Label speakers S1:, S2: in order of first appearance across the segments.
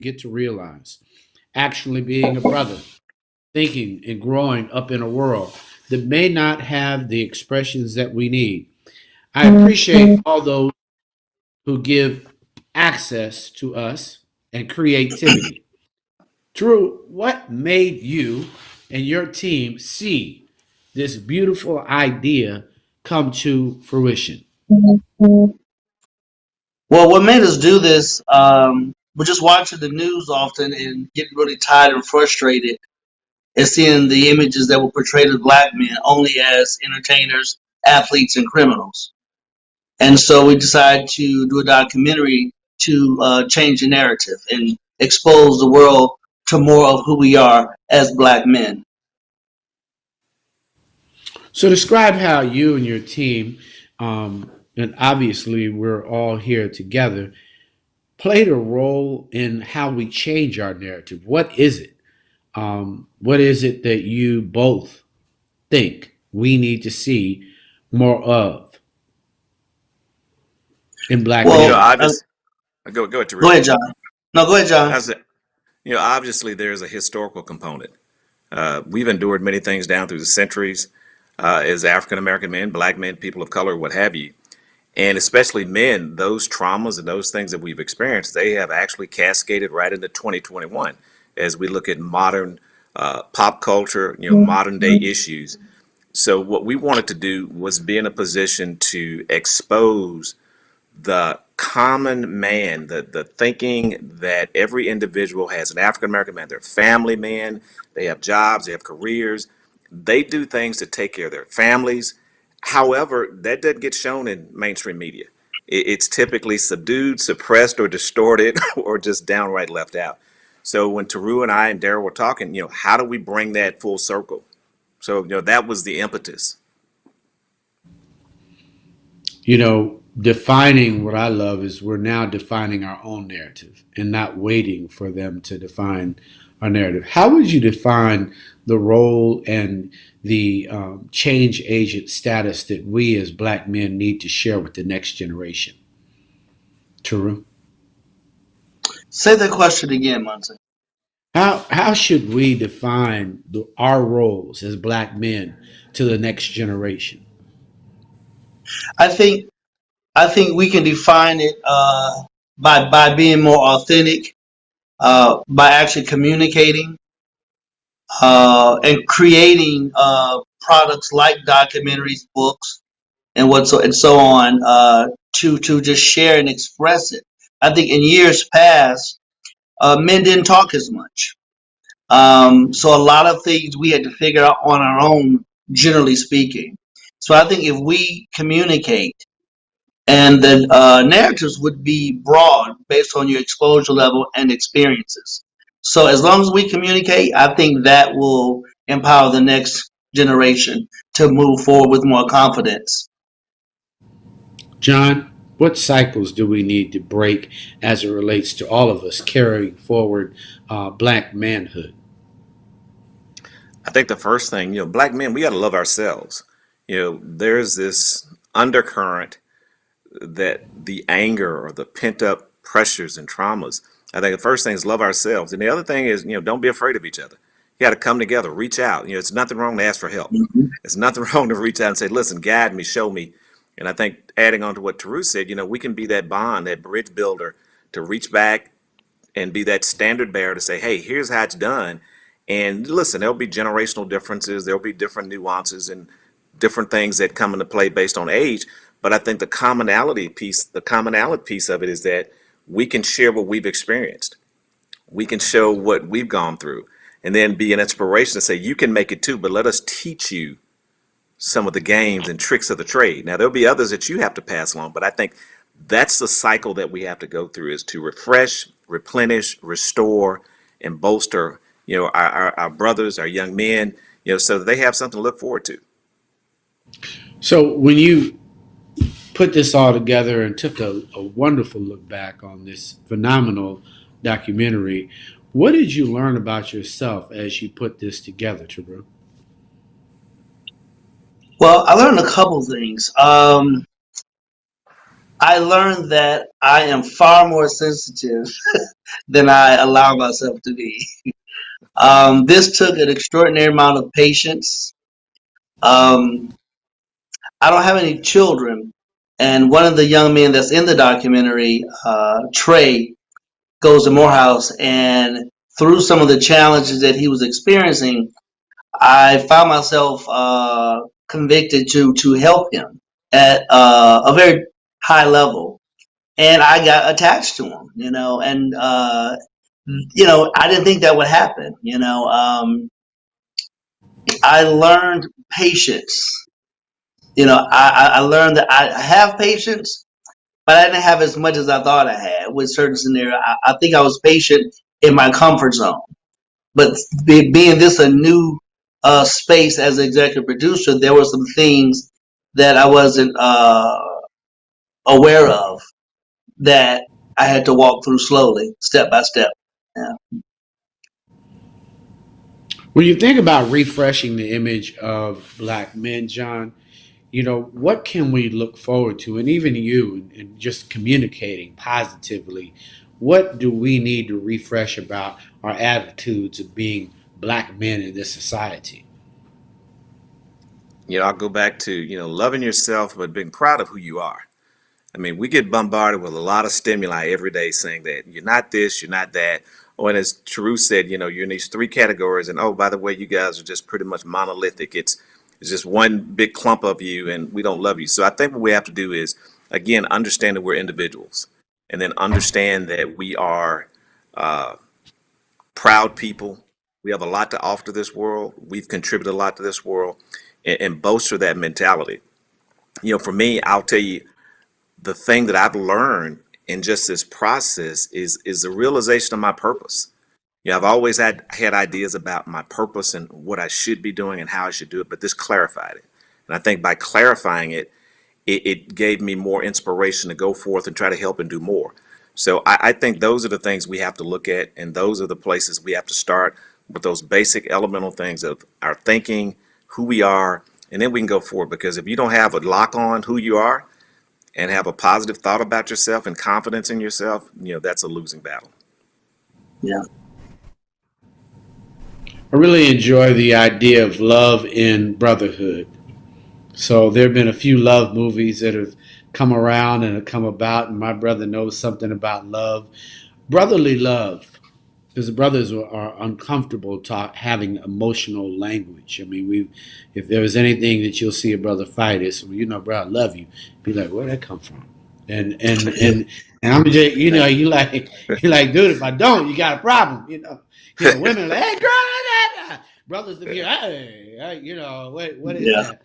S1: get to realize. Actually being a brother, thinking and growing up in a world that may not have the expressions that we need. I appreciate all those who give access to us and creativity. Drew, what made you and your team see this beautiful idea come to fruition?
S2: Well, what made us do this, we're just watching the news often and getting really tired and frustrated and seeing the images that were portrayed of black men only as entertainers, athletes, and criminals. And so we decided to do a documentary to change the narrative and expose the world to more of who we are as black men.
S1: So, describe how you and your team, and obviously we're all here together, played a role in how we change our narrative. What is it? What is it that you both think we need to see more of in black
S3: You know,
S2: Well,
S1: men?
S3: obvious. Go ahead,
S2: go
S3: Terrell.
S2: ahead, John. No, go ahead, John.
S3: As it, obviously there's a historical component. We've endured many things down through the centuries as African American men, black men, people of color, what have you. And especially men, those traumas and those things that we've experienced, they have actually cascaded right into 2021 as we look at modern pop culture, modern day issues. So what we wanted to do was be in a position to expose the common man, the thinking that every individual has, an African American man, they're family men, they have jobs, they have careers, they do things to take care of their families. However, that doesn't get shown in mainstream media. It's typically subdued, suppressed, or distorted, or just downright left out. So when Taru and I and Daryl were talking, how do we bring that full circle? So, that was the impetus.
S1: Defining what I love is we're now defining our own narrative and not waiting for them to define our narrative. How would you define the role and the change agent status that we as black men need to share with the next generation? Taru?
S2: Say that question again, Monte.
S1: How should we define our roles as black men to the next generation?
S2: I think I think we can define it by being more authentic, by actually communicating and creating products like documentaries, books, and so on to just share and express it. I think in years past, men didn't talk as much, so a lot of things we had to figure out on our own, generally speaking. So I think if we communicate and the narratives would be broad based on your exposure level and experiences. So as long as we communicate, I think that will empower the next generation to move forward with more confidence.
S1: John, what cycles do we need to break as it relates to all of us carrying forward black manhood?
S3: I think the first thing, black men, we got to love ourselves. There's this undercurrent that the anger or the pent up pressures and traumas. I think the first thing is love ourselves. And the other thing is, don't be afraid of each other. You got to come together, reach out. It's nothing wrong to ask for help.
S2: Mhm.
S3: It's nothing wrong to reach out and say, listen, guide me, show me. And I think adding on to what Taru said, we can be that bond, that bridge builder to reach back and be that standard bearer to say, hey, here's how it's done. And listen, there'll be generational differences, there'll be different nuances and different things that come into play based on age. But I think the commonality piece of it is that we can share what we've experienced. We can show what we've gone through and then be an inspiration to say, you can make it too, but let us teach you some of the games and tricks of the trade. Now, there'll be others that you have to pass along, but I think that's the cycle that we have to go through is to refresh, replenish, restore, and bolster, our brothers, our young men, so that they have something to look forward to.
S1: So, when you put this all together and took a wonderful look back on this phenomenal documentary, what did you learn about yourself as you put this together, Taru?
S2: Well, I learned a couple things. I learned that I am far more sensitive than I allow myself to be. This took an extraordinary amount of patience. Um, I don't have any children, and one of the young men that's in the documentary, Trey, goes to Morehouse, and through some of the challenges that he was experiencing, I found myself convicted to help him at a very high level, and I got attached to him, and I didn't think that would happen. I learned patience. I learned that I have patience, but I didn't have as much as I thought I had with certain scenarios. I think I was patient in my comfort zone, but being this a new space as an executive producer, there were some things that I wasn't aware of that I had to walk through slowly, step by step. Yeah.
S1: When you think about refreshing the image of black men, John, what can we look forward to? And even you, and just communicating positively, what do we need to refresh about our attitudes of being black men in this society?
S3: I'll go back to, loving yourself, but being proud of who you are. I mean, we get bombarded with a lot of stimuli every day saying that you're not this, you're not that. Oh, and as Taru said, you're in these three categories, and oh, by the way, you guys are just pretty much monolithic. It's just one big clump of you, and we don't love you. So I think what we have to do is, again, understand that we're individuals, and then understand that we are proud people. We have a lot to offer to this world. We've contributed a lot to this world, and bolster that mentality. For me, I'll tell you, the thing that I've learned in just this process is the realization of my purpose. I've always had ideas about my purpose and what I should be doing and how I should do it, but this clarified it. And I think by clarifying it, it gave me more inspiration to go forth and try to help and do more. So I think those are the things we have to look at, and those are the places we have to start with those basic elemental things of our thinking, who we are, and then we can go forward. Because if you don't have a lock on who you are, and have a positive thought about yourself and confidence in yourself, that's a losing battle.
S2: Yeah.
S1: I really enjoy the idea of love in brotherhood. So there have been a few love movies that have come around and have come about, and my brother knows something about love, brotherly love, because the brothers are uncomfortable having emotional language. I mean, if there was anything that you'll see a brother fight, it's, well, bro, I love you. Be like, where'd that come from? And I'm just, you like, dude, if I don't, you got a problem. Women are like, hey, girl, brothers, hey, what is
S2: Yeah.
S1: that?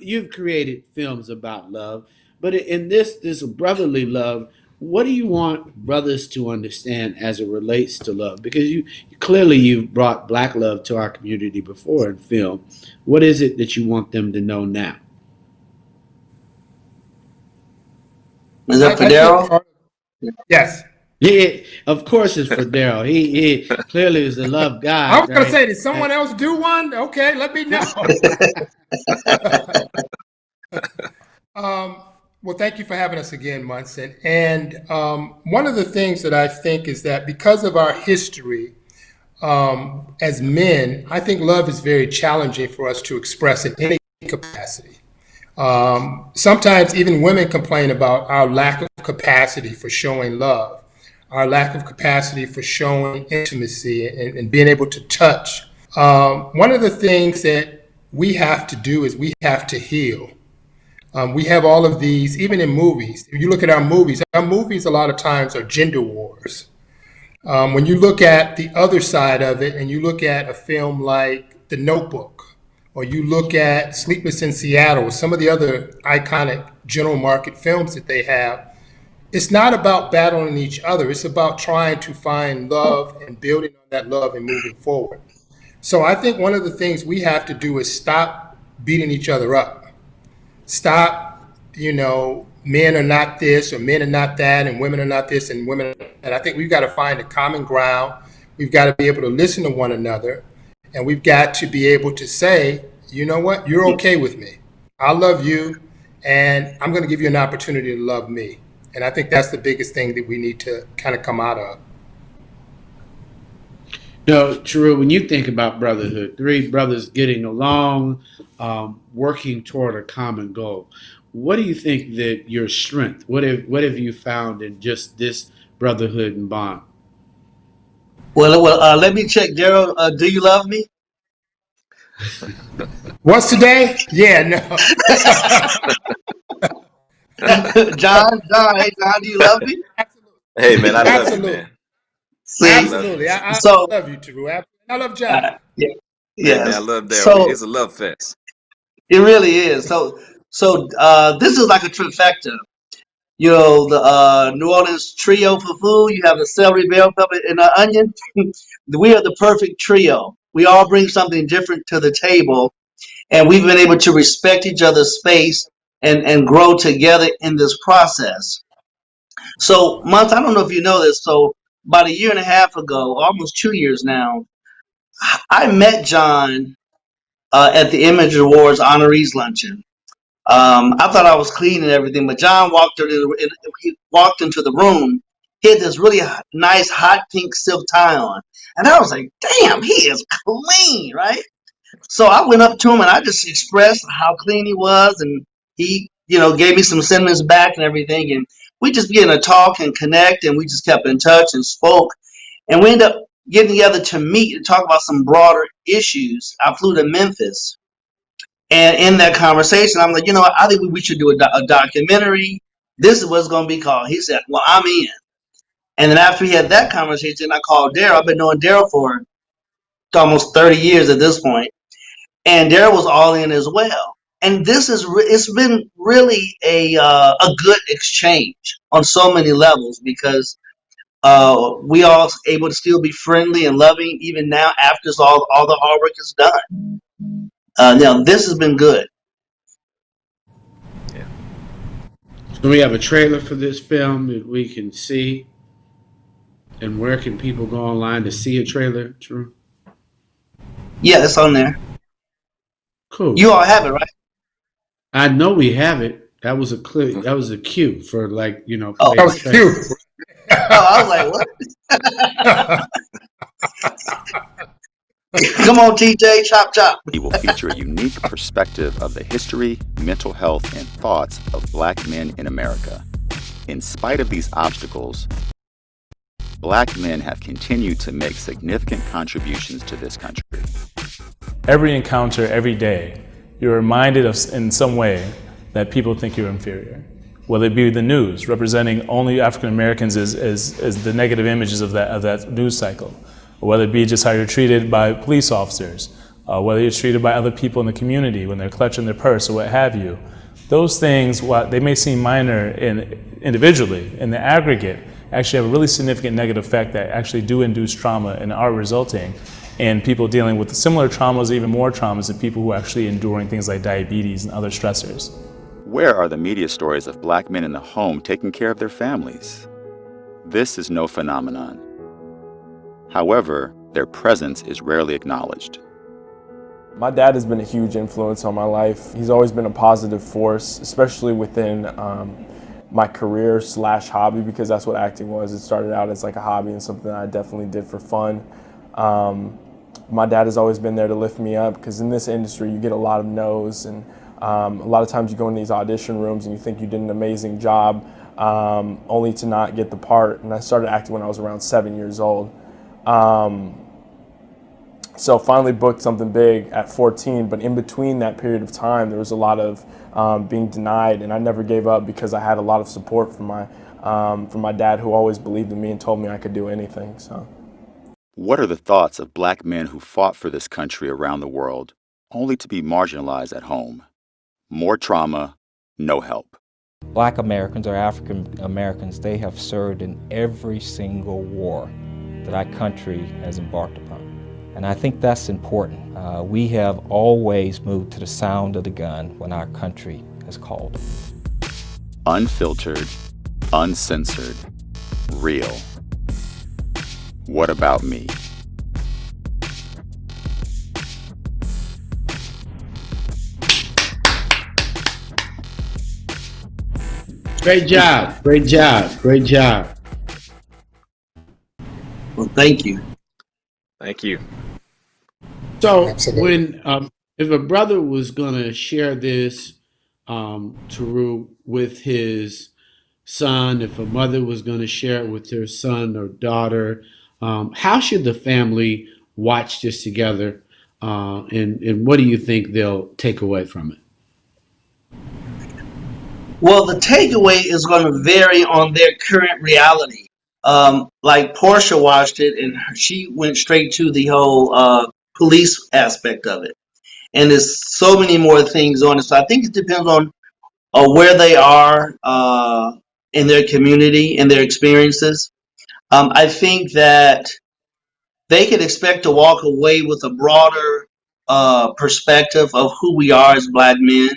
S1: You've created films about love, but in this brotherly love, what do you want brothers to understand as it relates to love? Because you've brought black love to our community before in film. What is it that you want them to know now?
S2: Is that for
S4: I think
S2: Daryl?
S4: part yes.
S1: Yeah, of course it's for Daryl. He clearly is the love
S4: I
S1: God,
S4: was gonna
S1: right?
S4: say, did someone else do one? Okay, let me know. um, well, thank you for having us again, Munson. And one of the things that I think is that because of our history as men, I think love is very challenging for us to express in any capacity. Sometimes even women complain about our lack of capacity for showing love, our lack of capacity for showing intimacy and being able to touch. One of the things that we have to do is we have to heal. We have all of these, even in movies. If you look at our movies a lot of times are gender wars. When you look at the other side of it and you look at a film like The Notebook, or you look at Sleepless in Seattle, some of the other iconic general market films that they have, it's not about battling each other. It's about trying to find love and building on that love and moving forward. So I think one of the things we have to do is stop beating each other up. Stop, men are not this or men are not that and women are not this and women are, and I think we've got to find a common ground. We've got to be able to listen to one another, and we've got to be able to say, you know what, you're okay with me. I love you, and I'm going to give you an opportunity to love me. And I think that's the biggest thing that we need to kind of come out of.
S1: No, true. When you think about brotherhood, three brothers getting along, working toward a common goal. What do you think that your strength? What have you found in just this brotherhood and bond?
S2: Well, let me check, Daryl. Do you love me,
S4: What's today? Yeah, no.
S2: John? John, hey John, do you love me?
S3: Hey, man, I love you,
S4: Absolutely.
S3: man. I
S2: See,
S3: love you.
S4: Absolutely. I
S2: so
S4: love you, Turu. I love John.
S2: yeah,
S3: Hey, man, I
S2: yes.
S3: love Daryl.
S2: So
S3: It's a love fest.
S2: it really is. This is like a trifecta. You know, the New Orleans trio for food. You have the celery, bell pepper, and the onion. We are the perfect trio. We all bring something different to the table, and we've been able to respect each other's space and grow together in this process. So, Month, I don't know if you know this. So, about a year and a half ago, almost 2 years now, I met John at the Image Awards honorees luncheon. I thought I was clean and everything, but John he walked into the room. He had this really nice hot pink silk tie on, and I was like, "Damn, he is clean, right?" So I went up to him and I just expressed how clean he was, and he, gave me some sentiments back and everything, and we just began to talk and connect, and we just kept in touch and spoke, and we ended up getting together to meet and talk about some broader issues. I flew to Memphis, and in that conversation, I'm like, I think we should do a documentary. This is what it's going to be called. He said, "Well, I'm in." And then after we had that conversation, I called Daryl. I've been knowing Daryl for almost 30 years at this point, and Daryl was all in as well. And it's been really a good exchange on so many levels because we all able to still be friendly and loving even now after all the hard work is done. Now this has been good.
S3: Yeah.
S1: So we have a trailer for this film that we can see. And where can people go online to see a trailer? True.
S2: Yeah, it's on there.
S1: Cool.
S2: You all have it, right?
S1: I know we have it. That was a clip. That was a cue for
S2: Oh,
S4: That
S1: play the
S4: was
S1: trailer.
S4: cute.
S2: I was like, what? Come on, TJ, chop chop.
S5: He will feature a unique perspective of the history, mental health, and thoughts of Black men in America. In spite of these obstacles, Black men have continued to make significant contributions to this country.
S6: Every encounter, every day, you're reminded of, in some way, that people think you're inferior. Whether it be the news, representing only African Americans as the negative images of that news cycle, or whether it be just how you're treated by police officers, whether you're treated by other people in the community when they're clutching their purse or what have you. Those things, while they may seem minor individually, in the aggregate, actually have a really significant negative effect that actually do induce trauma and are resulting in people dealing with similar traumas, even more traumas, than people who are actually enduring things like diabetes and other stressors.
S5: Where are the media stories of Black men in the home taking care of their families? This is no phenomenon. However, their presence is rarely acknowledged.
S7: My dad has been a huge influence on my life. He's always been a positive force, especially within my career / hobby, because that's what acting was. It started out as like a hobby and something that I definitely did for fun. My dad has always been there to lift me up, because in this industry you get a lot of no's, and a lot of times you go in these audition rooms and you think you did an amazing job, only to not get the part. And I started acting when I was around 7 years old. So finally booked something big at 14, but in between that period of time, there was a lot of being denied, and I never gave up because I had a lot of support from my dad, who always believed in me and told me I could do anything. So,
S5: What are the thoughts of Black men who fought for this country around the world, only to be marginalized at home? More trauma, no help.
S8: Black Americans or African Americans, they have served in every single war that our country has embarked upon. And I think that's important. We have always moved to the sound of the gun when our country has called.
S5: Unfiltered, uncensored, real. What about me?
S1: Great job. Great job. Great job.
S2: Well, thank you.
S3: Thank you.
S1: So
S4: Absolutely.
S1: when if a brother was gonna share this Taru with his son, if a mother was gonna share it with their son or daughter, how should the family watch this together? And what do you think they'll take away from it?
S2: Well, the takeaway is going to vary on their current reality. Like Portia watched it, and she went straight to the whole police aspect of it. And there's so many more things on it. So I think it depends on where they are in their community and their experiences. I think that they can expect to walk away with a broader perspective of who we are as Black men.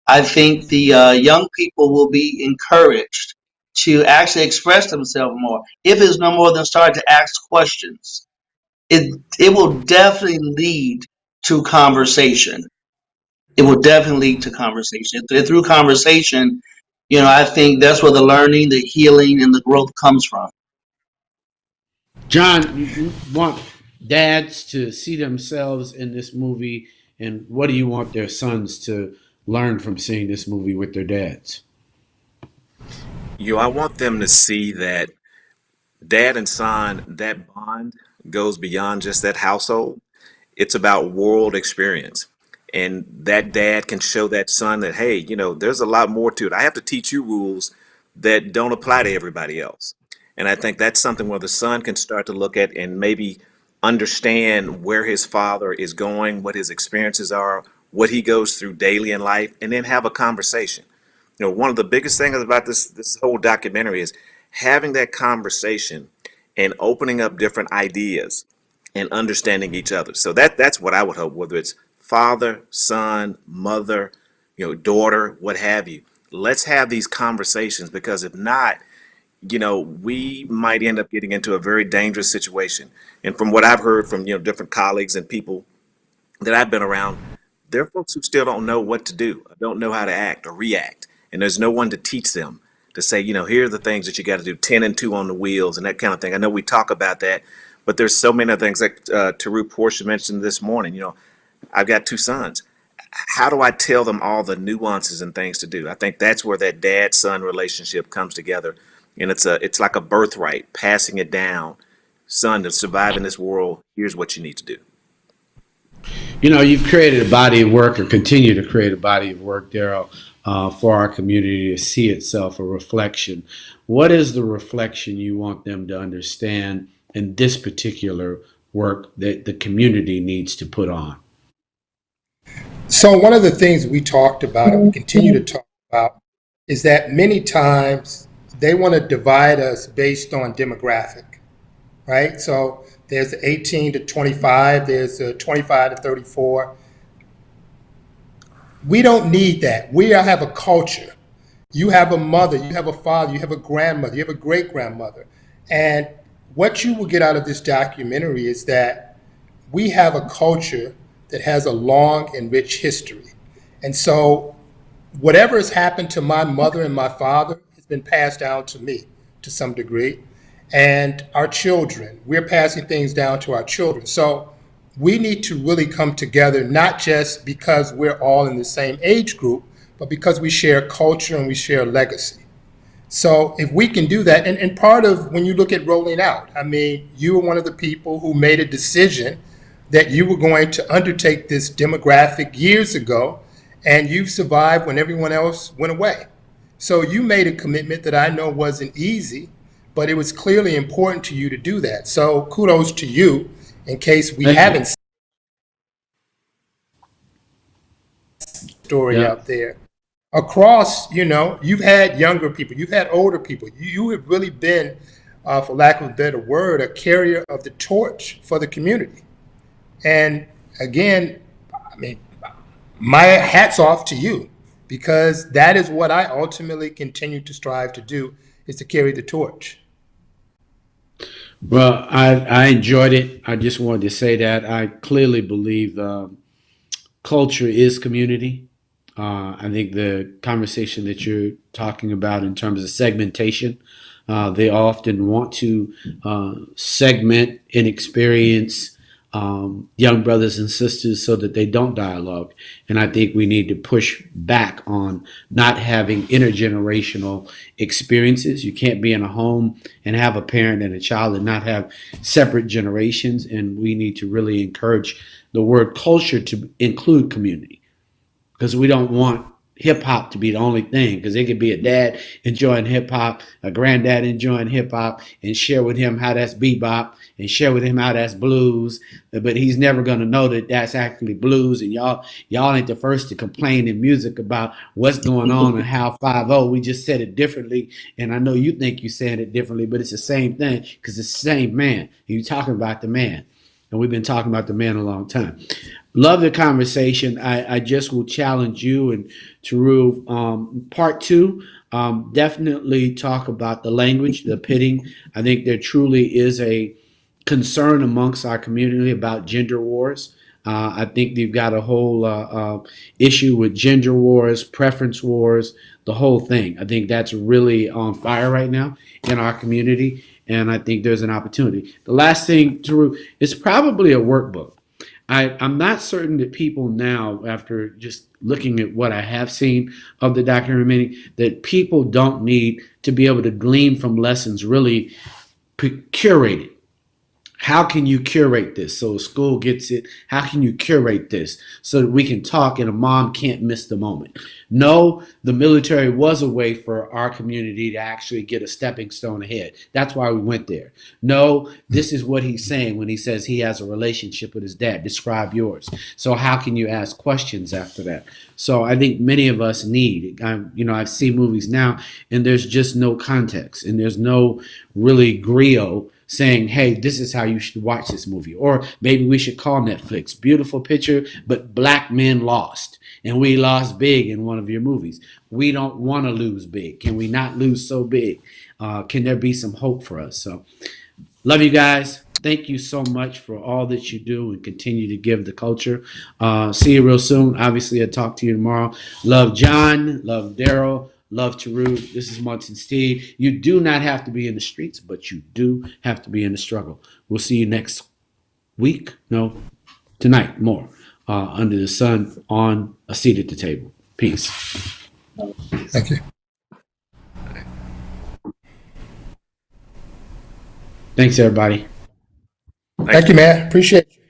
S2: I think the young people will be encouraged to actually express themselves more. If it's no more than start to ask questions, it will definitely lead to conversation. It will definitely lead to conversation. Through conversation, I think that's where the learning, the healing, and the growth comes from.
S1: John, you want dads to see themselves in this movie, and what do you want their sons to learn from seeing this movie with their dads?
S3: I want them to see that dad and son, that bond goes beyond just that household. It's about world experience. And that dad can show that son that, hey, there's a lot more to it. I have to teach you rules that don't apply to everybody else. And I think that's something where the son can start to look at and maybe understand where his father is going, what his experiences are, what he goes through daily in life, and then have a conversation. One of the biggest things about this whole documentary is having that conversation and opening up different ideas and understanding each other. So that's what I would hope, whether it's father, son, mother, daughter, what have you. Let's have these conversations, because if not, we might end up getting into a very dangerous situation. And from what I've heard from, different colleagues and people that I've been around, there are folks who still don't know what to do, don't know how to act or react. And there's no one to teach them to say, here are the things that you got to do, 10 and 2 on the wheels and that kind of thing. I know we talk about that, but there's so many other things like Taru Portia mentioned this morning. I've got 2 sons. How do I tell them all the nuances and things to do? I think that's where that dad-son relationship comes together. And it's like a birthright, passing it down. Son, to survive in this world, here's what you need to do.
S1: You've created a body of work, or continue to create a body of work, Daryl, for our community to see itself a reflection. What is the reflection you want them to understand in this particular work that the community needs to put on?
S4: So one of the things we talked about and we continue to talk about is that many times they want to divide us based on demographic, right? So there's the 18 to 25, there's the 25 to 34. We don't need that. We have a culture. You have a mother, you have a father, you have a grandmother, you have a great grandmother. And what you will get out of this documentary is that we have a culture that has a long and rich history. And so whatever has happened to my mother and my father has been passed down to me to some degree. And our children, we're passing things down to our children. So we need to really come together, not just because we're all in the same age group, but because we share culture and we share legacy. So if we can do that, and part of when you look at rolling out, I mean, you were one of the people who made a decision that you were going to undertake this demographic years ago, and you've survived when everyone else went away. So you made a commitment that I know wasn't easy, but it was clearly important to you to do that. So kudos to you, in case we
S1: Thank you.
S4: haven't seen the story
S1: Yeah.
S4: out there. Across, you've had younger people, you've had older people. You have really been, for lack of a better word, a carrier of the torch for the community. And again, I mean, my hat's off to you, because that is what I ultimately continue to strive to do, is to carry the torch.
S1: Well, I enjoyed it. I just wanted to say that I clearly believe culture is community. I think the conversation that you're talking about in terms of segmentation, they often want to segment and experience young brothers and sisters so that they don't dialogue. And I think we need to push back on not having intergenerational experiences. You can't be in a home and have a parent and a child and not have separate generations. And we need to really encourage the word culture to include community, because we don't want hip hop to be the only thing. Because it could be a dad enjoying hip hop, a granddad enjoying hip hop, and share with him how that's bebop, and share with him how that's blues. But he's never gonna know that that's actually blues. And y'all ain't the first to complain in music about what's going on and how 5-0. We just said it differently, and I know you think you saying it differently, but it's the same thing because it's the same man. You talking about the man, and we've been talking about the man a long time. Love the conversation. I just will challenge you and Taru. Part two, definitely talk about the language, the pitting. I think there truly is a concern amongst our community about gender wars. I think you've got a whole issue with gender wars, preference wars, the whole thing. I think that's really on fire right now in our community, and I think there's an opportunity. The last thing, Taru, is probably a workbook. I'm not certain that people now, after just looking at what I have seen of the documentary, that people don't need to be able to glean from lessons really curated. How can you curate this so a school gets it? How can you curate this so that we can talk and a mom can't miss the moment? No, the military was a way for our community to actually get a stepping stone ahead. That's why we went there. No, this is what he's saying when he says he has a relationship with his dad. Describe yours. So how can you ask questions after that? So I think many of us need, I've seen movies now and there's just no context and there's no really griot saying, hey, this is how you should watch this movie. Or maybe we should call Netflix Beautiful Picture, but Black Men Lost. And we lost big in one of your movies. We don't want to lose big. Can we not lose so big? Can there be some hope for us? So, love you guys. Thank you so much for all that you do and continue to give the culture. See you real soon. Obviously, I'll talk to you tomorrow. Love John. Love Daryl. Love Taru. This is Munson Steve. You do not have to be in the streets, but you do have to be in the struggle. We'll see you next week. No, tonight, more. Under the sun, on a seat at the table. Peace.
S4: Thank you.
S1: Thanks, everybody.
S4: Thank you, man. Appreciate you.